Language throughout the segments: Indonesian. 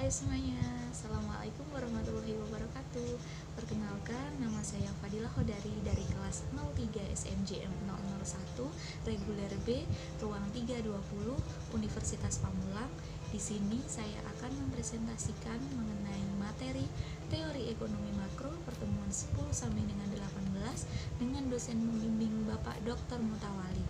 Hai semuanya, Assalamualaikum warahmatullahi wabarakatuh. Perkenalkan, nama saya Fadilah Hodari dari kelas 03 SMJM 001 Reguler B, Ruang 320, Universitas Pamulang. Di sini saya akan mempresentasikan mengenai materi teori ekonomi makro pertemuan 10 sampai dengan 18 dengan dosen pembimbing Bapak Dr. Mutawali.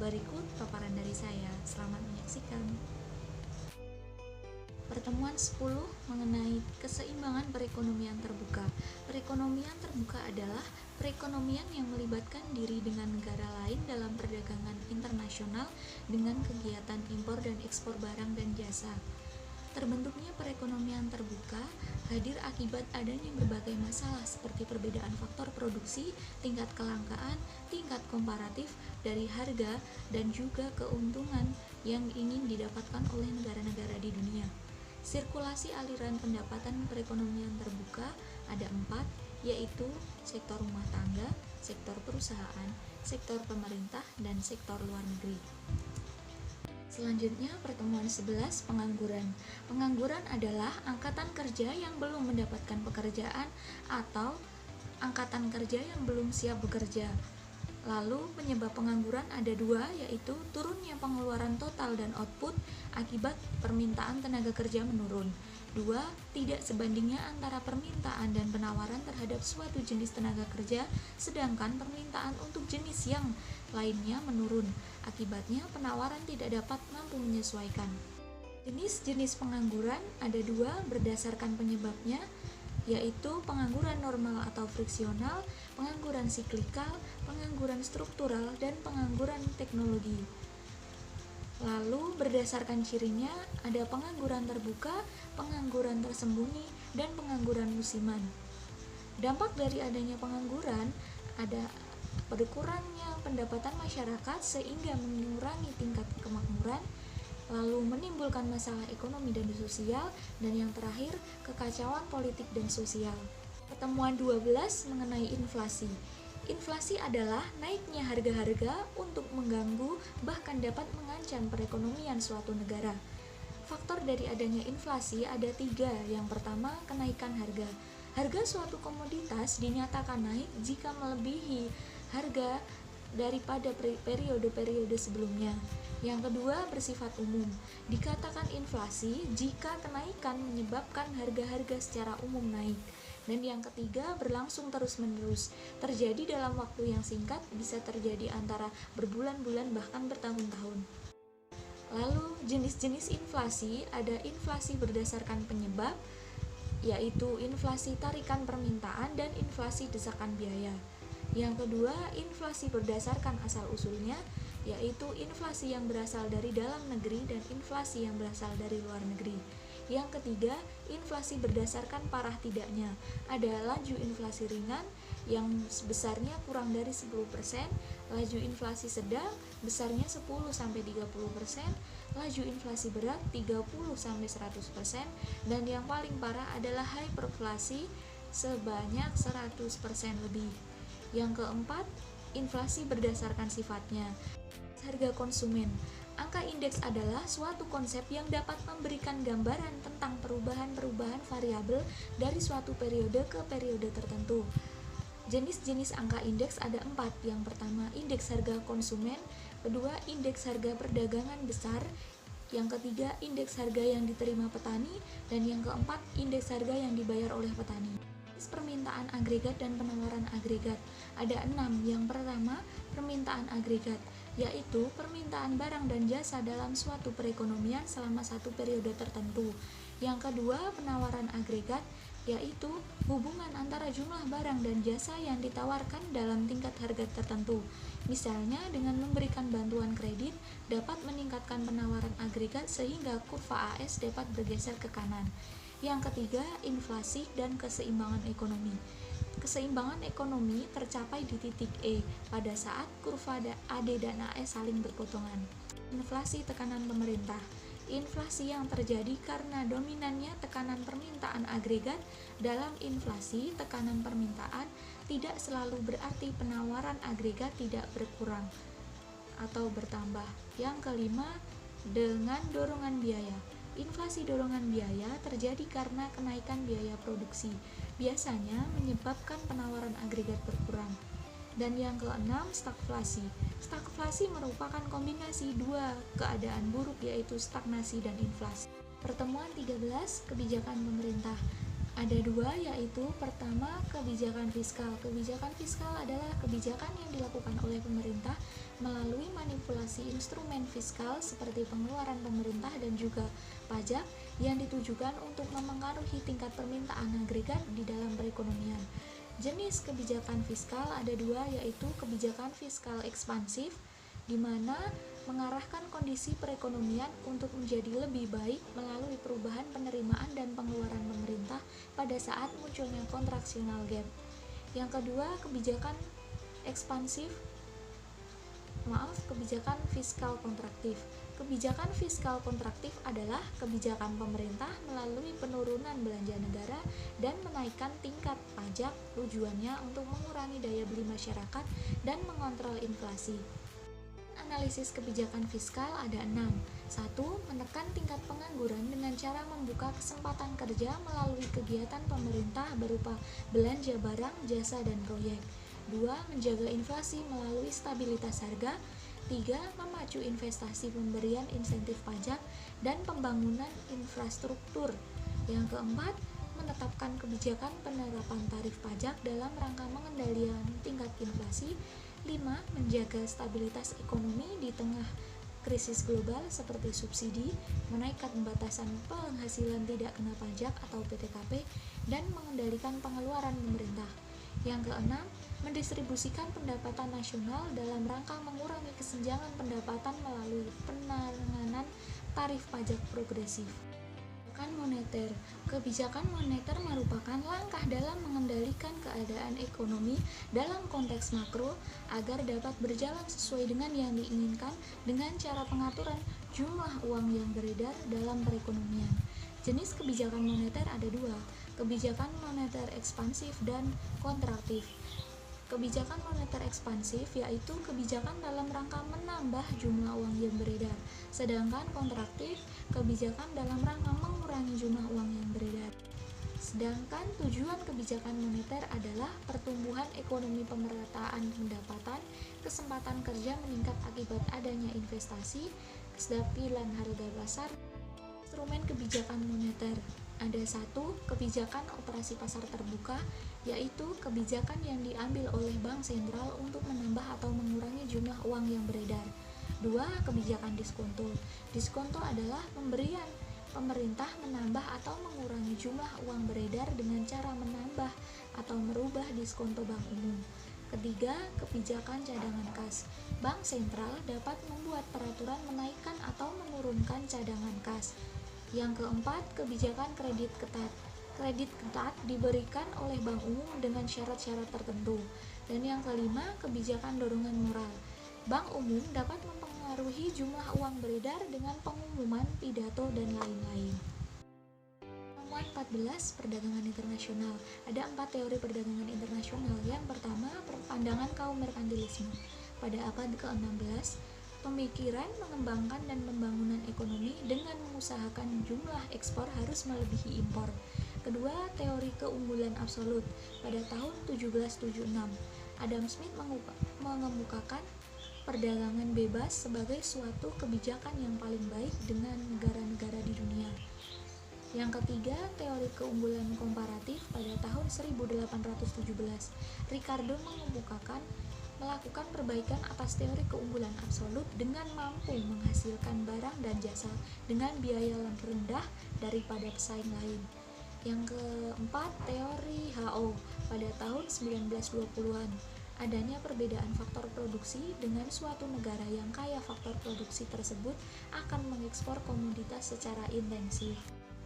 Berikut paparan dari saya, selamat menyaksikan. Pertemuan 10 mengenai keseimbangan perekonomian terbuka. Perekonomian terbuka adalah perekonomian yang melibatkan diri dengan negara lain dalam perdagangan internasional dengan kegiatan impor dan ekspor barang dan jasa. Terbentuknya perekonomian terbuka hadir akibat adanya berbagai masalah seperti perbedaan faktor produksi, tingkat kelangkaan, tingkat komparatif dari harga, dan juga keuntungan yang ingin didapatkan oleh negara-negara di dunia. Sirkulasi aliran pendapatan perekonomian terbuka ada 4, yaitu sektor rumah tangga, sektor perusahaan, sektor pemerintah, dan sektor luar negeri. Selanjutnya, pertemuan 11, pengangguran. Pengangguran adalah angkatan kerja yang belum mendapatkan pekerjaan atau angkatan kerja yang belum siap bekerja. Lalu penyebab pengangguran ada 2, yaitu turunnya pengeluaran total dan output akibat permintaan tenaga kerja menurun. 2, tidak sebandingnya antara permintaan dan penawaran terhadap suatu jenis tenaga kerja, sedangkan permintaan untuk jenis yang lainnya menurun. Akibatnya penawaran tidak dapat mampu menyesuaikan. Jenis-jenis pengangguran ada 2 berdasarkan penyebabnya, yaitu pengangguran normal atau friksional, pengangguran siklikal, pengangguran struktural, dan pengangguran teknologi. Lalu berdasarkan cirinya ada pengangguran terbuka, pengangguran tersembunyi, dan pengangguran musiman. Dampak dari adanya pengangguran ada berkurangnya pendapatan masyarakat sehingga mengurangi tingkat kemakmuran, lalu menimbulkan masalah ekonomi dan sosial, dan yang terakhir kekacauan politik dan sosial. Pertemuan 12 mengenai inflasi. Inflasi adalah naiknya harga-harga untuk mengganggu bahkan dapat mengancam perekonomian suatu negara. Faktor dari adanya inflasi ada 3. Yang pertama, kenaikan harga. Harga suatu komoditas dinyatakan naik jika melebihi harga daripada periode-periode sebelumnya. Yang kedua, bersifat umum. Dikatakan inflasi jika kenaikan menyebabkan harga-harga secara umum naik. Dan yang ketiga, berlangsung terus-menerus. Terjadi dalam waktu yang singkat, bisa terjadi antara berbulan-bulan bahkan bertahun-tahun. Lalu, jenis-jenis inflasi ada inflasi berdasarkan penyebab, yaitu inflasi tarikan permintaan dan inflasi desakan biaya. Yang kedua, inflasi berdasarkan asal-usulnya, yaitu inflasi yang berasal dari dalam negeri dan inflasi yang berasal dari luar negeri. Yang ketiga, inflasi berdasarkan parah tidaknya. Ada laju inflasi ringan yang besarnya kurang dari 10%, laju inflasi sedang besarnya 10-30%, laju inflasi berat 30-100%, dan yang paling parah adalah hyperinflasi sebanyak 100% lebih. Yang keempat, inflasi berdasarkan sifatnya. Harga konsumen. Angka indeks adalah suatu konsep yang dapat memberikan gambaran tentang perubahan-perubahan variabel dari suatu periode ke periode tertentu. Jenis-jenis angka indeks ada 4. Yang pertama, indeks harga konsumen. Kedua, indeks harga perdagangan besar. Yang ketiga, indeks harga yang diterima petani. Dan yang keempat, indeks harga yang dibayar oleh petani. Permintaan agregat dan penawaran agregat ada 6. Yang pertama, permintaan agregat, yaitu permintaan barang dan jasa dalam suatu perekonomian selama satu periode tertentu. Yang kedua, penawaran agregat, yaitu hubungan antara jumlah barang dan jasa yang ditawarkan dalam tingkat harga tertentu. Misalnya, dengan memberikan bantuan kredit dapat meningkatkan penawaran agregat sehingga kurva AS dapat bergeser ke kanan. Yang ketiga, inflasi dan keseimbangan ekonomi. Keseimbangan ekonomi tercapai di titik E pada saat kurva AD dan AS saling berpotongan. Inflasi tekanan pemerintah. Inflasi yang terjadi karena dominannya tekanan permintaan agregat. Dalam inflasi, tekanan permintaan tidak selalu berarti penawaran agregat tidak berkurang atau bertambah. Yang kelima, dengan dorongan biaya. Inflasi dorongan biaya terjadi karena kenaikan biaya produksi, biasanya menyebabkan penawaran agregat berkurang. Dan yang keenam, stagflasi. Stagflasi merupakan kombinasi dua keadaan buruk, yaitu stagnasi dan inflasi. Pertemuan 13, kebijakan pemerintah. Ada dua, yaitu pertama, kebijakan fiskal. Kebijakan fiskal adalah kebijakan yang dilakukan oleh pemerintah melalui manipulasi instrumen fiskal seperti pengeluaran pemerintah dan juga pajak yang ditujukan untuk memengaruhi tingkat permintaan agregat di dalam perekonomian. Jenis kebijakan fiskal ada dua, yaitu kebijakan fiskal ekspansif, di mana mengarahkan kondisi perekonomian untuk menjadi lebih baik melalui perubahan penerimaan dan pengeluaran pemerintah pada saat munculnya kontraksional gap. Yang kedua, kebijakan kebijakan fiskal kontraktif. Kebijakan fiskal kontraktif adalah kebijakan pemerintah melalui penurunan belanja negara dan menaikkan tingkat pajak, tujuannya untuk mengurangi daya beli masyarakat dan mengontrol inflasi. Analisis kebijakan fiskal ada 6. 1. Menekan tingkat pengangguran dengan cara membuka kesempatan kerja melalui kegiatan pemerintah berupa belanja barang, jasa, dan proyek. 2. Menjaga inflasi melalui stabilitas harga. 3. Memacu investasi pemberian insentif pajak dan pembangunan infrastruktur. Yang keempat, menetapkan kebijakan penerapan tarif pajak dalam rangka pengendalian tingkat inflasi. 5. Menjaga stabilitas ekonomi di tengah krisis global seperti subsidi, menaikkan batasan penghasilan tidak kena pajak atau PTKP, dan mengendalikan pengeluaran pemerintah. Yang keenam, mendistribusikan pendapatan nasional dalam rangka mengurangi kesenjangan pendapatan melalui penanganan tarif pajak progresif. Kebijakan moneter merupakan langkah dalam mengendalikan keadaan ekonomi dalam konteks makro agar dapat berjalan sesuai dengan yang diinginkan dengan cara pengaturan jumlah uang yang beredar dalam perekonomian. Jenis kebijakan moneter ada dua, kebijakan moneter ekspansif dan kontraktif. Kebijakan moneter ekspansif yaitu kebijakan dalam rangka menambah jumlah uang yang beredar, sedangkan kontraktif kebijakan dalam rangka mengurangi jumlah uang yang beredar. Sedangkan tujuan kebijakan moneter adalah pertumbuhan ekonomi, pemerataan pendapatan, kesempatan kerja meningkat akibat adanya investasi, kestabilan harga pasar. Instrumen kebijakan moneter ada 1. Kebijakan operasi pasar terbuka, yaitu kebijakan yang diambil oleh bank sentral untuk menambah atau mengurangi jumlah uang yang beredar. 2. Kebijakan diskonto. Diskonto adalah pemberian pemerintah menambah atau mengurangi jumlah uang beredar dengan cara menambah atau merubah diskonto bank umum. Ketiga, kebijakan cadangan kas. Bank sentral dapat membuat peraturan menaikkan atau menurunkan cadangan kas. Yang keempat, kebijakan kredit ketat. Kredit ketat diberikan oleh bank umum dengan syarat-syarat tertentu. Dan yang kelima, kebijakan dorongan moral. Bank umum dapat mempengaruhi jumlah uang beredar dengan pengumuman, pidato, dan lain-lain. Pertemuan 14, perdagangan internasional. Ada 4 teori perdagangan internasional. Yang pertama, pandangan kaum merkantilisme. Pada abad ke-16, pemikiran mengembangkan dan pembangunan ekonomi dengan mengusahakan jumlah ekspor harus melebihi impor. Kedua, teori keunggulan absolut. Pada tahun 1776, Adam Smith mengemukakan perdagangan bebas sebagai suatu kebijakan yang paling baik dengan negara-negara di dunia. Yang ketiga, teori keunggulan komparatif. Pada tahun 1817, Ricardo melakukan perbaikan atas teori keunggulan absolut dengan mampu menghasilkan barang dan jasa dengan biaya yang rendah daripada pesaing lain. Yang keempat, teori HO. Pada tahun 1920-an, adanya perbedaan faktor produksi dengan suatu negara yang kaya faktor produksi tersebut akan mengekspor komoditas secara intensif.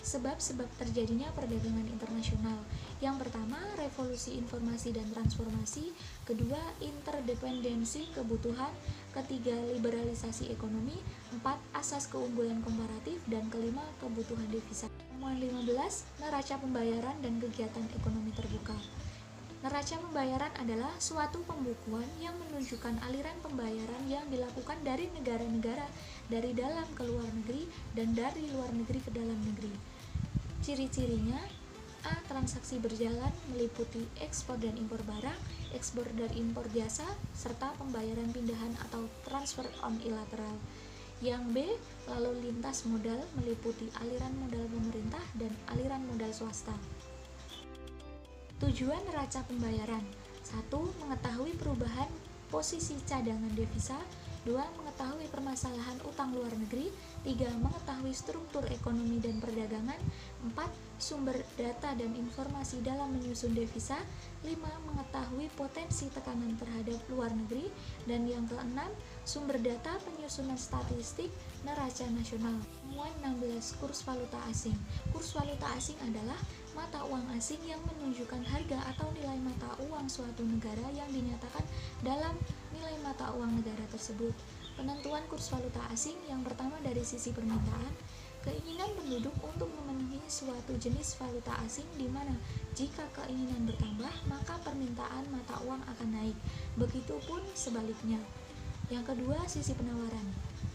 Sebab-sebab terjadinya perdagangan internasional. Yang pertama, revolusi informasi dan transformasi. Kedua, interdependensi kebutuhan. Ketiga, liberalisasi ekonomi. 4. Asas keunggulan komparatif. Dan kelima, kebutuhan devisa. Pertemuan 15, neraca pembayaran dan kegiatan ekonomi terbuka. Neraca pembayaran adalah suatu pembukuan yang menunjukkan aliran pembayaran yang dilakukan dari negara-negara dari dalam ke luar negeri dan dari luar negeri ke dalam negeri. Ciri-cirinya: A. Transaksi berjalan meliputi ekspor dan impor barang, ekspor dan impor jasa, serta pembayaran pindahan atau transfer on bilateral. Yang B. Lalu lintas modal meliputi aliran modal pemerintah dan aliran modal swasta. Tujuan neraca pembayaran: 1. Mengetahui perubahan posisi cadangan devisa. 2. Mengetahui permasalahan utang luar negeri. 3. Mengetahui struktur ekonomi dan perdagangan. 4. Sumber data dan informasi dalam menyusun devisa. 5. Mengetahui potensi tekanan terhadap luar negeri. Dan yang keenam, sumber data penyusunan statistik neraca nasional. Temuan 16. Kurs valuta asing. Kurs valuta asing adalah mata uang asing yang menunjukkan harga atau nilai mata uang suatu negara yang dinyatakan dalam nilai mata uang negara tersebut. Penentuan kurs valuta asing: yang pertama dari sisi permintaan, keinginan penduduk untuk memenuhi suatu jenis valuta asing, di mana jika keinginan bertambah maka permintaan mata uang akan naik, begitupun sebaliknya. Yang kedua, sisi penawaran,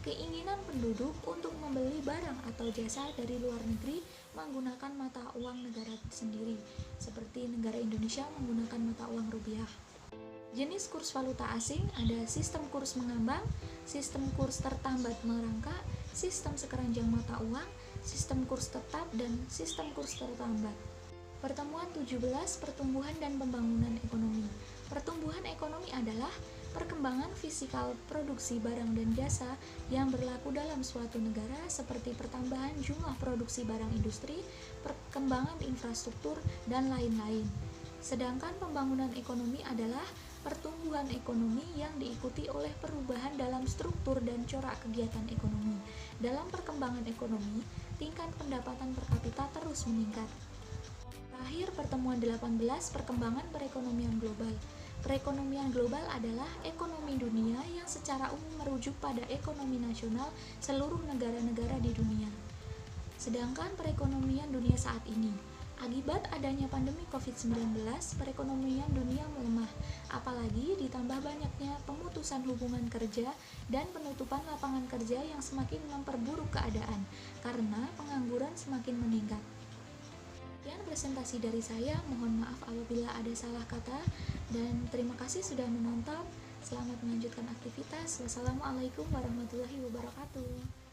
keinginan penduduk untuk membeli barang atau jasa dari luar negeri menggunakan mata uang negara sendiri, seperti negara Indonesia menggunakan mata uang rupiah. Jenis kurs valuta asing ada sistem kurs mengambang, sistem kurs tertambat merangkak, sistem sekeranjang mata uang, sistem kurs tetap, dan sistem kurs tertambat. Pertemuan 17. Pertumbuhan dan pembangunan ekonomi. Pertumbuhan ekonomi adalah perkembangan fisikal produksi barang dan jasa yang berlaku dalam suatu negara, seperti pertambahan jumlah produksi barang industri, perkembangan infrastruktur, dan lain-lain. Sedangkan pembangunan ekonomi adalah pertumbuhan ekonomi yang diikuti oleh perubahan dalam struktur dan corak kegiatan ekonomi. Dalam perkembangan ekonomi, tingkat pendapatan per kapita terus meningkat. Terakhir, pertemuan 18. Perkembangan perekonomian global. Perekonomian global adalah ekonomi dunia yang secara umum merujuk pada ekonomi nasional seluruh negara-negara di dunia. Sedangkan perekonomian dunia saat ini, akibat adanya pandemi COVID-19, perekonomian dunia melemah, apalagi ditambah banyaknya pemutusan hubungan kerja dan penutupan lapangan kerja yang semakin memperburuk keadaan karena pengangguran semakin meningkat. Sekian presentasi dari saya, mohon maaf apabila ada salah kata, dan terima kasih sudah menonton. Selamat melanjutkan aktivitas. Wassalamualaikum warahmatullahi wabarakatuh.